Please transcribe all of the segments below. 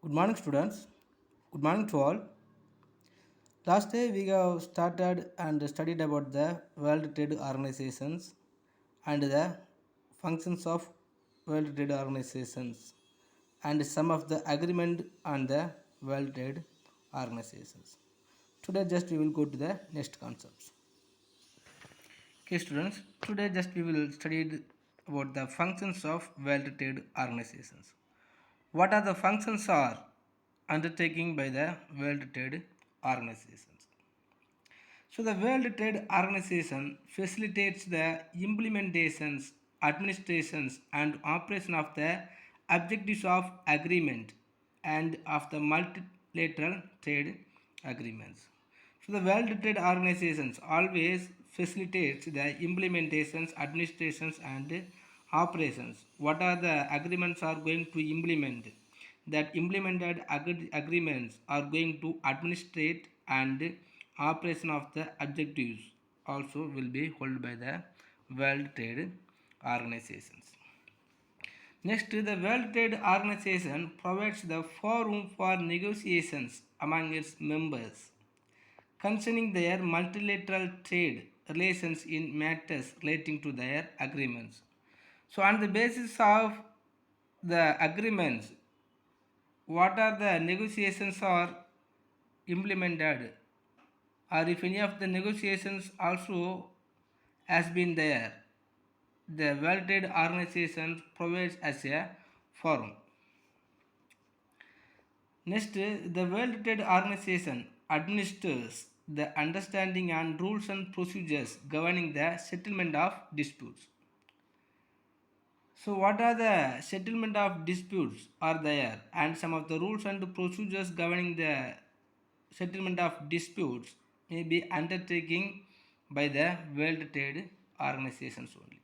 Good morning, students. Good morning to all. Last day we have started and studied about the World Trade Organizations and the functions of World Trade Organizations and some of the agreement on the World Trade Organizations. Today just we will go to the next concepts. Okay, students. Today just we will study about the functions of World Trade Organizations. What are the functions are undertaken by the World Trade Organizations? So the World Trade Organization facilitates the implementations, administrations and operation of the objectives of agreement and of the multilateral trade agreements. So the World Trade Organizations always facilitates the implementations, administrations and operations. What are the agreements are going to implement? That implemented agreements are going to administrate and operation of the objectives also will be held by the World Trade Organizations. Next, the World Trade Organization provides the forum for negotiations among its members concerning their multilateral trade relations in matters relating to their agreements. So, on the basis of the agreements, what are the negotiations are implemented, or if any of the negotiations also has been there, the World Trade Organization provides as a forum. Next, the World Trade Organization administers the understanding and rules and procedures governing the settlement of disputes. So, what are the settlement of disputes are there, and some of the rules and procedures governing the settlement of disputes may be undertaken by the World Trade Organizations only.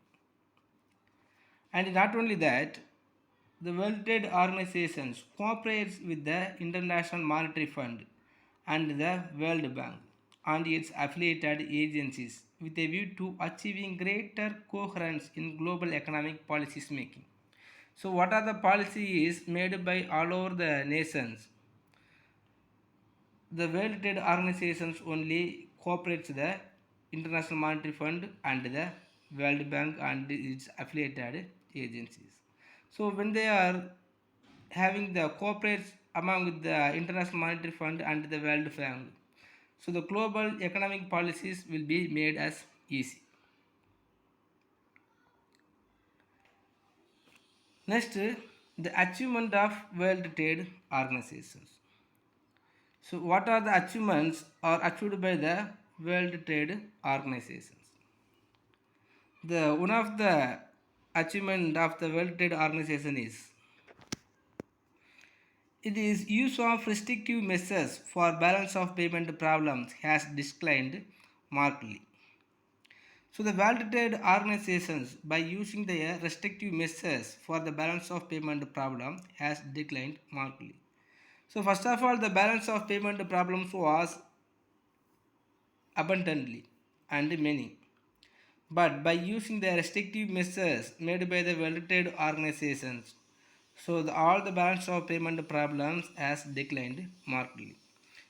And not only that, the World Trade Organizations cooperates with the International Monetary Fund and the World Bank and its affiliated agencies with a view to achieving greater coherence in global economic policies making. So, what are the policies made by all over the nations? The World Trade Organizations only cooperates the International Monetary Fund and the World Bank and its affiliated agencies. So when they are having the cooperates among the International Monetary Fund and the World Bank, so the global economic policies will be made as easy. Next, the achievement of World Trade Organizations. So what are the achievements are achieved by the World Trade Organizations? The one of the achievement of the World Trade Organization is it is use of restrictive measures for balance of payment problems has declined markedly. So the World Trade Organizations by using their restrictive measures for the balance of payment problem has declined markedly. So first of all, the balance of payment problems was abundantly and many. But by using the restrictive measures made by the World Trade Organizations, so all the balance of payment problems has declined markedly.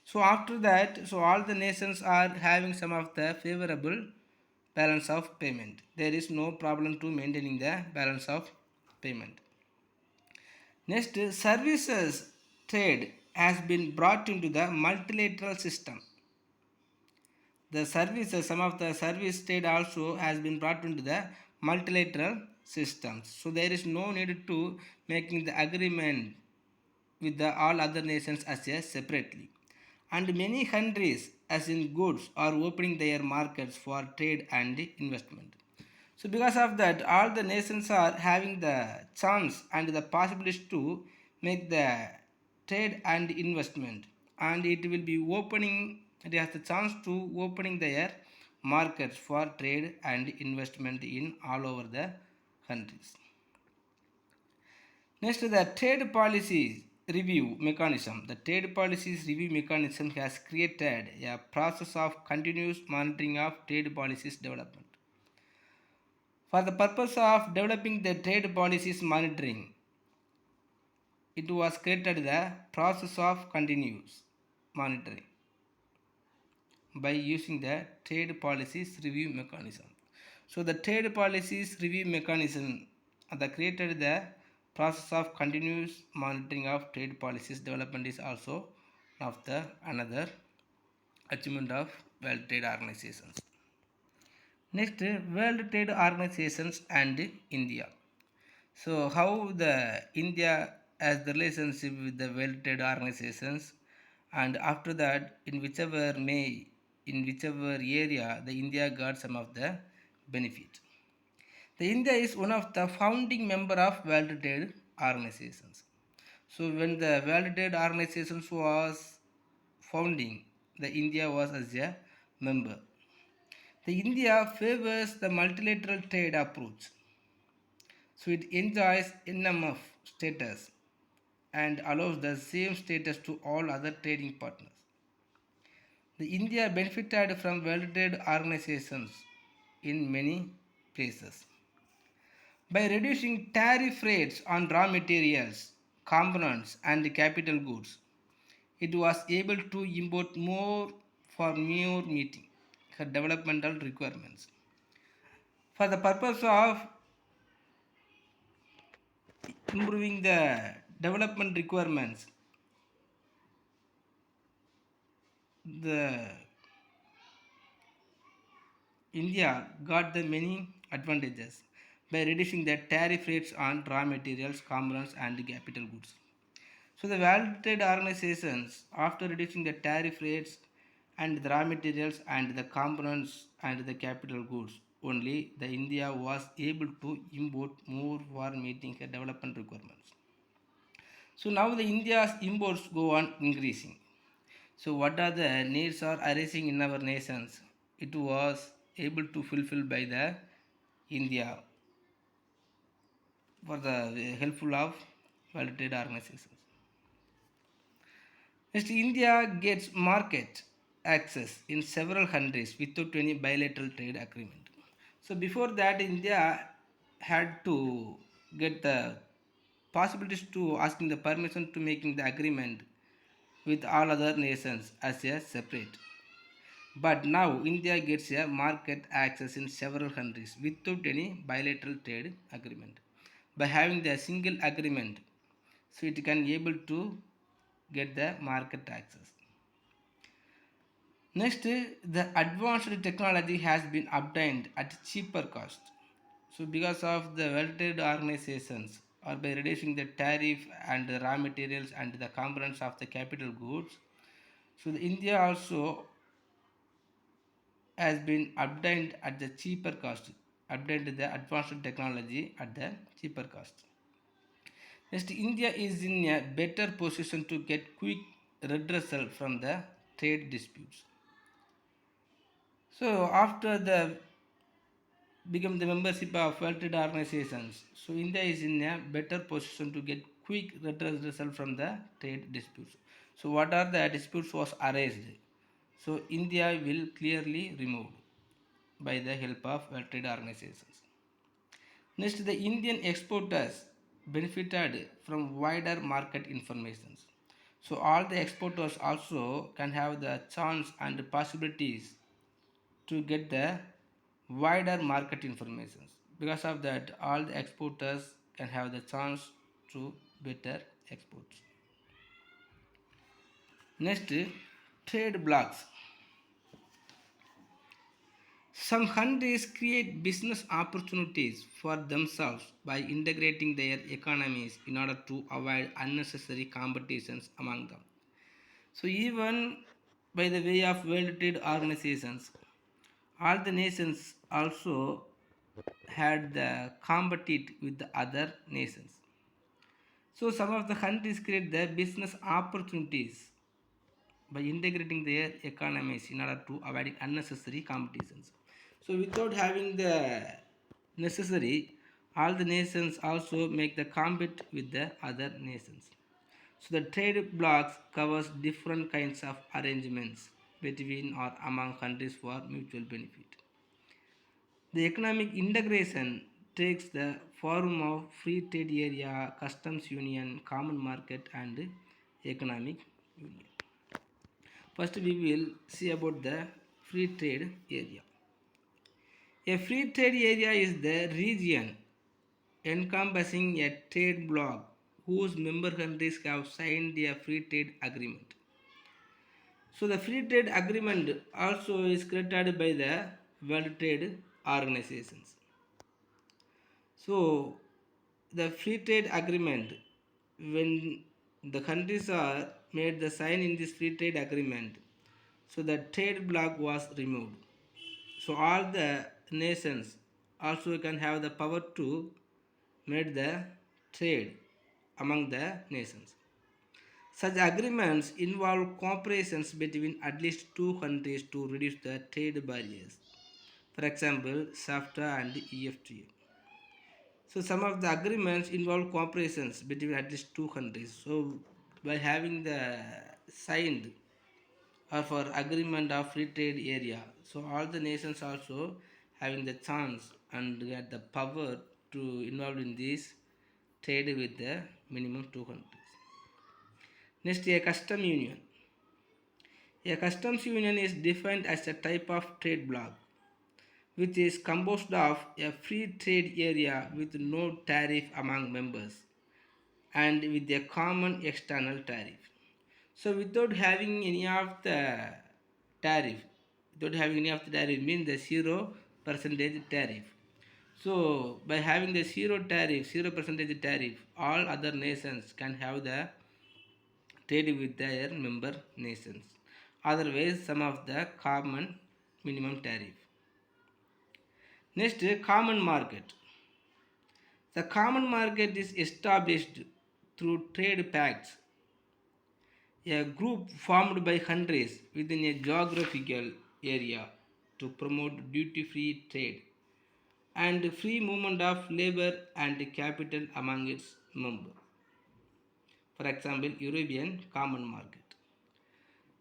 So after that, so all the nations are having some of the favorable balance of payment. There is no problem to maintaining the balance of payment. Next, services trade has been brought into the multilateral system. The services, some of the service trade also has been brought into the multilateral systems. So there is no need to making the agreement with the all other nations as a separately. And many countries as in goods are opening their markets for trade and investment. So because of that, all the nations are having the chance and the possibilities to make the trade and investment, and it will be opening, it has the chance to opening their markets for trade and investment in all over the countries. Next, the trade policies review mechanism. The trade policies review mechanism has created a process of continuous monitoring of trade policies development. For the purpose of developing the trade policies monitoring, it was created the process of continuous monitoring by using the trade policies review mechanism. So the trade policies review mechanism that created the process of continuous monitoring of trade policies development is also one of the another achievement of World Trade Organizations. Next, World Trade Organizations and India. So how the India has the relationship with the World Trade Organizations, and after that in whichever area the India got some of the benefit. The India is one of the founding member of World Trade Organizations. So when the World Trade Organizations was founding, the India was as a member. The India favors the multilateral trade approach, so it enjoys NMF status and allows the same status to all other trading partners. The India benefited from World Trade Organizations in many places. By reducing tariff rates on raw materials, components, and capital goods, it was able to import more for more meeting her developmental requirements. For the purpose of improving the development requirements, the India got the many advantages by reducing the tariff rates on raw materials, components, and capital goods. So the World Trade Organizations, after reducing the tariff rates and the raw materials and the components and the capital goods, only the India was able to import more for meeting her development requirements. So now the India's imports go on increasing. So what are the needs are arising in our nations? It was able to fulfill by the India for the helpful of World Trade Organizations. Next, India gets market access in several countries without any bilateral trade agreement. So before that, India had to get the possibilities to asking the permission to making the agreement with all other nations as a separate. But now India gets a market access in several countries without any bilateral trade agreement. By having the single agreement, so it can able to get the market access. Next, the advanced technology has been obtained at cheaper cost. So because of the World Trade Organizations or by reducing the tariff and the raw materials and the components of the capital goods, so the India also has been obtained at the cheaper cost, obtained the advanced technology at the cheaper cost. Next, India is in a better position to get quick redressal from the trade disputes. So after the become the membership of World Trade Organizations, so India is in a better position to get quick redressal from the trade disputes. So what are the disputes was raised? So India will clearly remove by the help of World Trade Organizations. Next, the Indian exporters benefited from wider market information. So all the exporters also can have the chance and possibilities to get the wider market information. Because of that, all the exporters can have the chance to better exports. Next, trade blocks. Some countries create business opportunities for themselves by integrating their economies in order to avoid unnecessary competitions among them. So even by the way of World Trade Organizations, all the nations also had the compete with the other nations. So some of the countries create the business opportunities by integrating their economies in order to avoid unnecessary competitions. So without having the necessary, all the nations also make the compete with the other nations. So the trade blocks covers different kinds of arrangements between or among countries for mutual benefit. The economic integration takes the form of free trade area, customs union, common market, and economic union. First, we will see about the free trade area. A free trade area is the region encompassing a trade bloc whose member countries have signed a free trade agreement. So the free trade agreement also is created by the World Trade Organizations. So the free trade agreement, when the countries are made the sign in this free trade agreement, so the trade bloc was removed. So all the nations also can have the power to make the trade among the nations. Such agreements involve cooperations between at least two countries to reduce the trade barriers. For example, SAFTA and EFTA. So some of the agreements involve cooperations between at least two countries. So by having the signed or for agreement of free trade area, so all the nations also having the chance and get the power to involve in this trade with the minimum two countries. Next, a custom union. A customs union is defined as a type of trade bloc which is composed of a free trade area with no tariff among members and with a common external tariff. So without having any of the tariff, without having any of the tariff means the 0% tariff. So by having the zero tariff, 0% tariff, all other nations can have the trade with their member nations. Otherwise, some of the common minimum tariff. Next, common market. The common market is established through trade pacts, a group formed by countries within a geographical area to promote duty-free trade and free movement of labor and capital among its members. For example, European Common Market.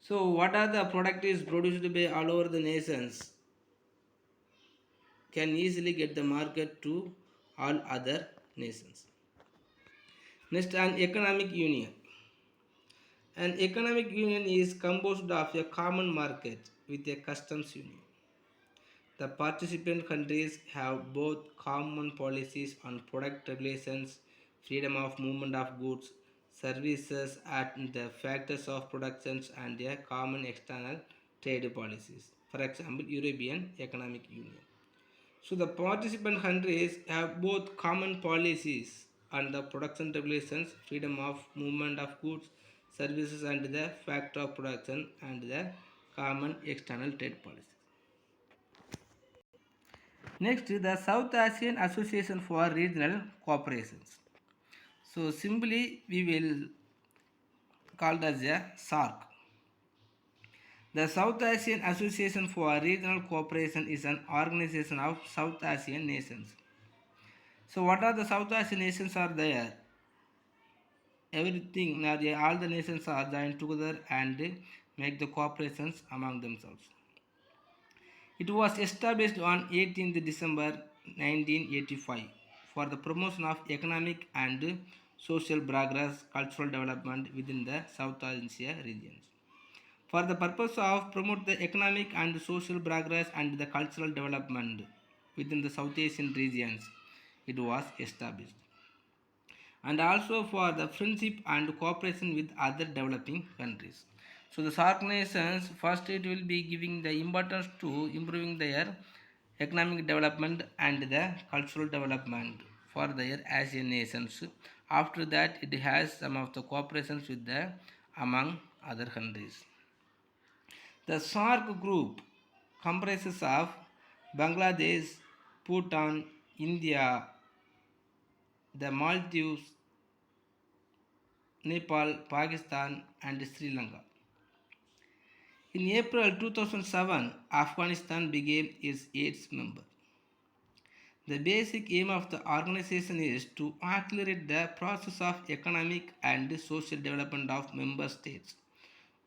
So, what are the products produced by all over the nations can easily get the market to all other nations. Next, an economic union. An economic union is composed of a common market with a customs union. The participant countries have both common policies on product regulations, freedom of movement of goods, services, and the factors of production, and a common external trade policies. For example, European Economic Union. So the participant countries have both common policies on the production regulations, freedom of movement of goods, services, and the factor of production, and the common external trade policies. Next, the South Asian Association for Regional Cooperations. So simply we will call it as a SAARC. The South Asian Association for Regional Cooperation is an organization of South Asian nations. So what are the South Asian nations are there? Everything, all the nations are joined together and make the cooperations among themselves. It was established on 18th December 1985 for the promotion of economic and social progress, cultural development within the South Asia regions. For the purpose of promote the economic and social progress and the cultural development within the South Asian regions, it was established. And also for the friendship and cooperation with other developing countries. So the SAARC nations first it will be giving the importance to improving their economic development and the cultural development for their Asian nations. After that it has some of the cooperations with the among other countries. The SAARC group comprises of Bangladesh, Bhutan, India, the Maldives, Nepal, Pakistan, and Sri Lanka. In April 2007, Afghanistan became its eighth member. The basic aim of the organization is to accelerate the process of economic and social development of member states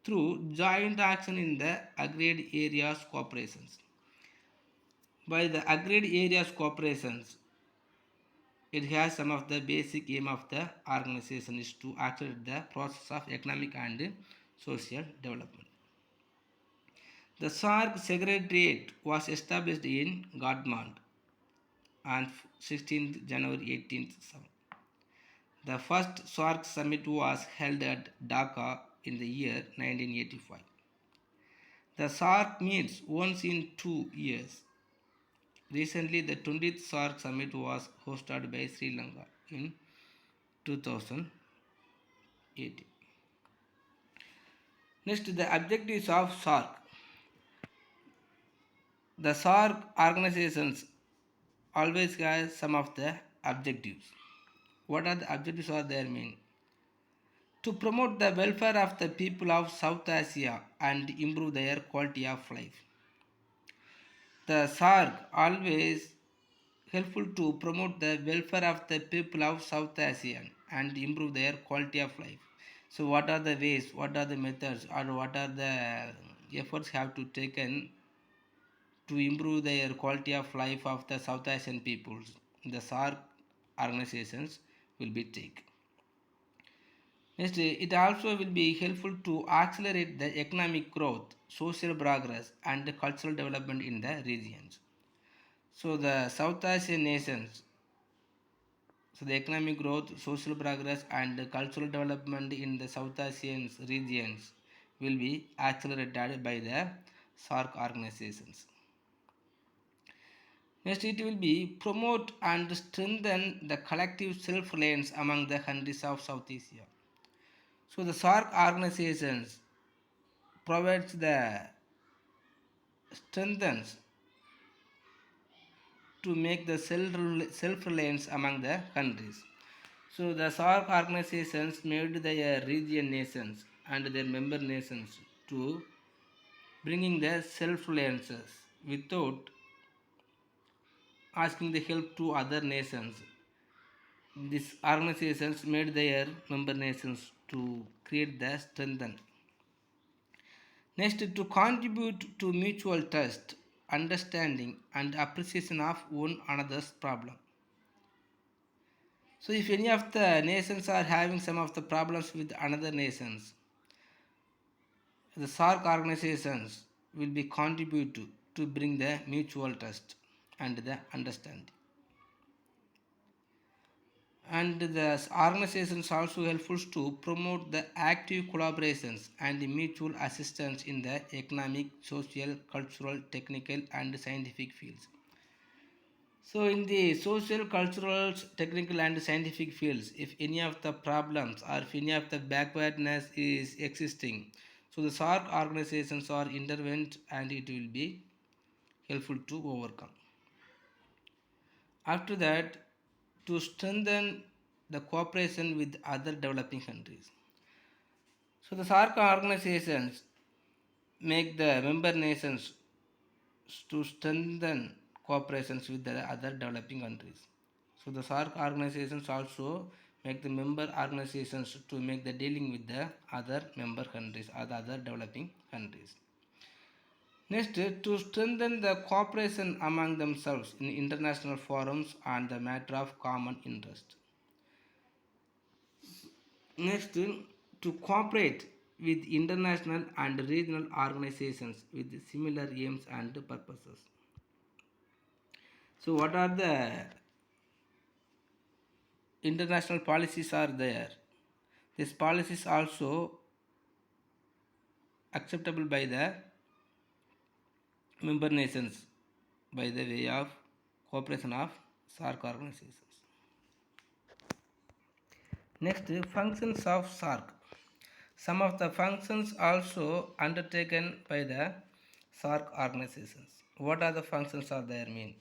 through joint action in the agreed areas cooperations. By the agreed areas cooperations, it has some of the basic aim of the organization is to accelerate the process of economic and social development. The SAARC Secretariat was established in Kathmandu on 16th January 1807. The first SAARC summit was held at Dhaka in the year 1985. The SAARC meets once in 2 years. Recently, the 20th SAARC summit was hosted by Sri Lanka in 2018. Next, the objectives of SAARC. The SAARC organizations always has some of the objectives. What are the objectives are there mean? To promote the welfare of the people of South Asia and improve their quality of life. The SAARC always helpful to promote the welfare of the people of South Asia and improve their quality of life. So what are the ways, what are the methods, or what are the efforts have to taken to improve their quality of life of the South Asian peoples? The SAARC organizations will be take. Next, it also will be helpful to accelerate the economic growth, social progress, and cultural development in the regions. So the South Asian nations, so the economic growth, social progress, and cultural development in the South Asian regions will be accelerated by the SAARC organizations. Next, it will be promote and strengthen the collective self-reliance among the countries of South Asia. So the SAARC organizations provides the strengthens to make the self-reliance among the countries. So the SAARC organizations made their region nations and their member nations to bringing the self-reliances without asking the help to other nations. These organizations made their member nations to create the strengthen. Next, to contribute to mutual trust, understanding, and appreciation of one another's problem. So, if any of the nations are having some of the problems with another nations, the SAARC organizations will be contribute to bring the mutual trust and the understanding. And the organizations also helpful to promote the active collaborations and the mutual assistance in the economic, social, cultural, technical, and scientific fields. So in the social, cultural, technical, and scientific fields, if any of the problems or if any of the backwardness is existing, so the SAARC organizations are intervened and it will be helpful to overcome. After that, to strengthen the cooperation with other developing countries. So the SAARC organizations make the member nations to strengthen cooperations with the other developing countries. So the SAARC organizations also make the member organizations to make the dealing with the other member countries or the other developing countries. Next, to strengthen the cooperation among themselves in international forums on the matter of common interest. Next, to cooperate with international and regional organizations with similar aims and purposes. So, what are the international policies are there? These policies also acceptable by the member nations by the way of cooperation of SAARC organizations. Next, functions of SAARC. Some of the functions also undertaken by the SAARC organizations. What are the functions are there mean?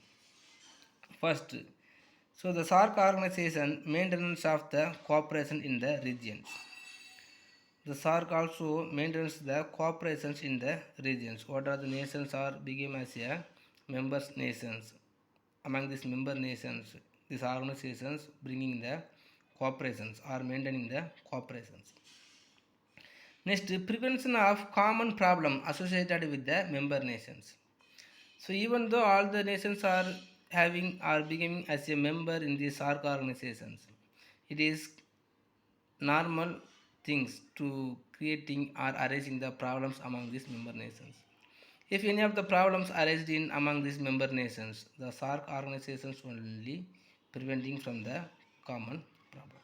First, so the SAARC organization maintenance of the cooperation in the regions. The SAARC also maintains the cooperations in the regions. What are the nations are became as a members nations. Among these member nations, these organizations bringing the cooperations or maintaining the cooperations. Next, prevention of common problem associated with the member nations. So even though all the nations are having or becoming as a member in the SAARC organizations. It is normal things to creating or arising the problems among these member nations. If any of the problems arise in among these member nations, the SAARC organizations only preventing from the common problem.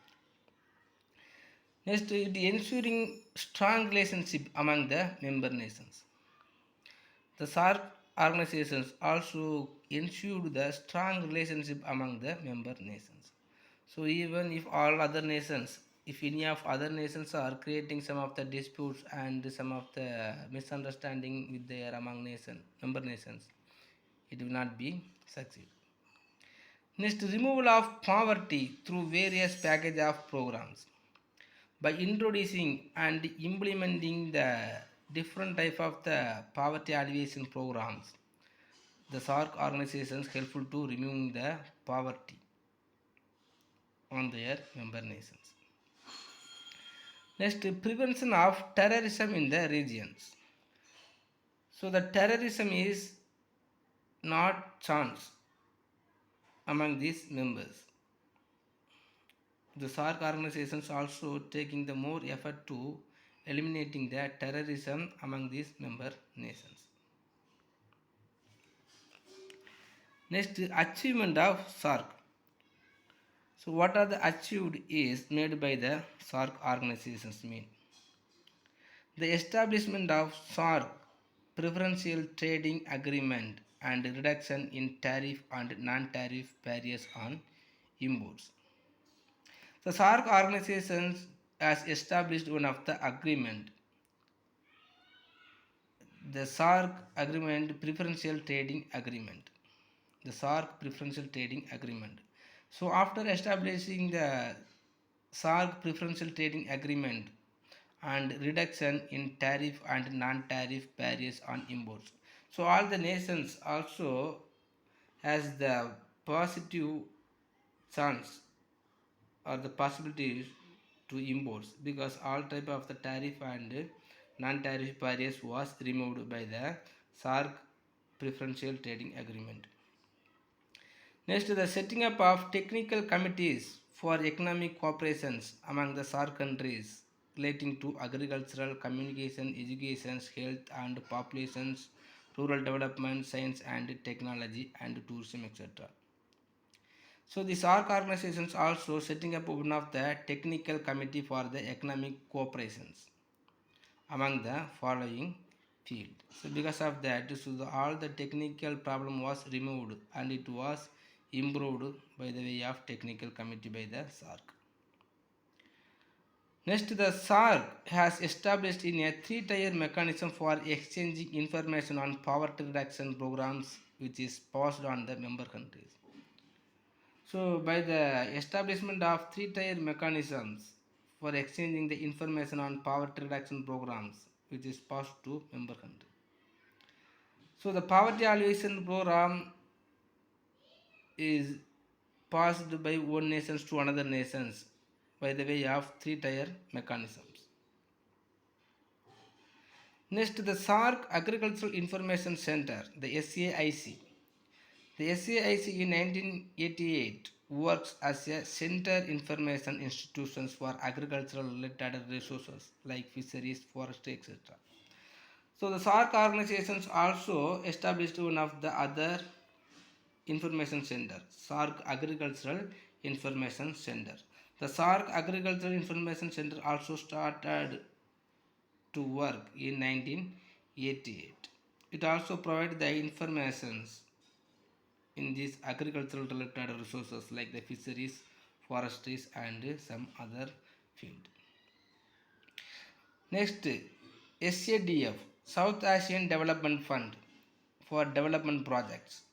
Next, it ensuring strong relationship among the member nations. The SAARC organizations also ensured the strong relationship among the member nations. So even if all other nations, if any of other nations are creating some of the disputes and some of the misunderstanding with their among member nations, it will not be succeed. Next, removal of poverty through various package of programs. By introducing and implementing the different type of the poverty alleviation programs, the SAARC organizations helpful to removing the poverty on their member nations. Next, prevention of terrorism in the regions. So the terrorism is not chance among these members. The SAARC organizations also taking the more effort to eliminating the terrorism among these member nations. Next, achievement of SAARC. So what are the achieved is made by the SAARC organizations mean. The establishment of SAARC preferential trading agreement and reduction in tariff and non-tariff barriers on imports. The SAARC organizations has established one of the agreement, the SAARC agreement preferential trading agreement. The SAARC preferential trading agreement. So after establishing the SAARC preferential trading agreement and reduction in tariff and non-tariff barriers on imports, so all the nations also has the positive chance or the possibilities to imports because all type of the tariff and non-tariff barriers was removed by the SAARC preferential trading agreement. Next, the setting up of technical committees for economic cooperations among the SAARC countries relating to agricultural, communication, education, health and populations, rural development, science and technology and tourism, etc. So the SAARC organizations also setting up one of the technical committee for the economic cooperations among the following field. So because of that, so all the technical problem was removed and it was improved by the way of technical committee by the SAARC. Next, the SAARC has established in a three-tier mechanism for exchanging information on poverty reduction programs which is passed on the member countries. So by the establishment of three-tier mechanisms for exchanging the information on poverty reduction programs which is passed to member country. So the poverty alleviation program is passed by one nations to another nations by the way of three-tier mechanisms. Next, the SAARC Agricultural Information Center, the SAIC. The SAIC in 1988 works as a center information institutions for agricultural related resources like fisheries, forestry, etc. So the SAARC organizations also established one of the other information center, SAARC Agricultural Information Center. The SAARC Agricultural Information Center also started to work in 1988. It also provided the informations in these agricultural related resources like the fisheries, forestries and some other field. Next, SADF, South Asian Development Fund for development projects,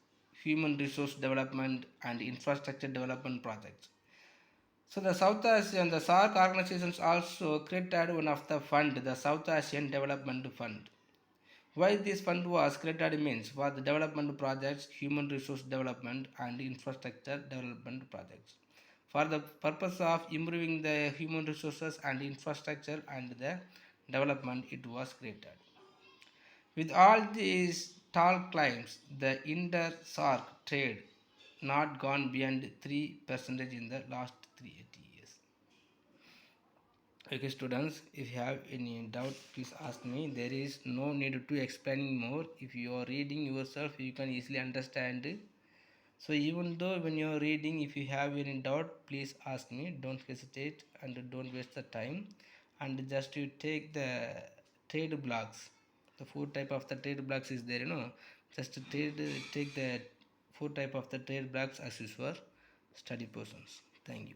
human resource development and infrastructure development projects. So the South Asian, the SAARC organizations also created one of the fund, the South Asian Development Fund. Why this fund was created means for the development projects, human resource development and infrastructure development projects. For the purpose of improving the human resources and infrastructure and the development, it was created. With all these tall claims, the inter-SAARC trade not gone beyond 3% in the last 380 years. Okay students, if you have any doubt please ask me. There is no need to explaining more. If you are reading yourself you can easily understand. So even though when you are reading, if you have any doubt please ask me. Don't hesitate and don't waste the time, and just you take the trade blocks. The four type of the trade blocks is there, just to take the four type of the trade blocks as usual study portions. Thank you.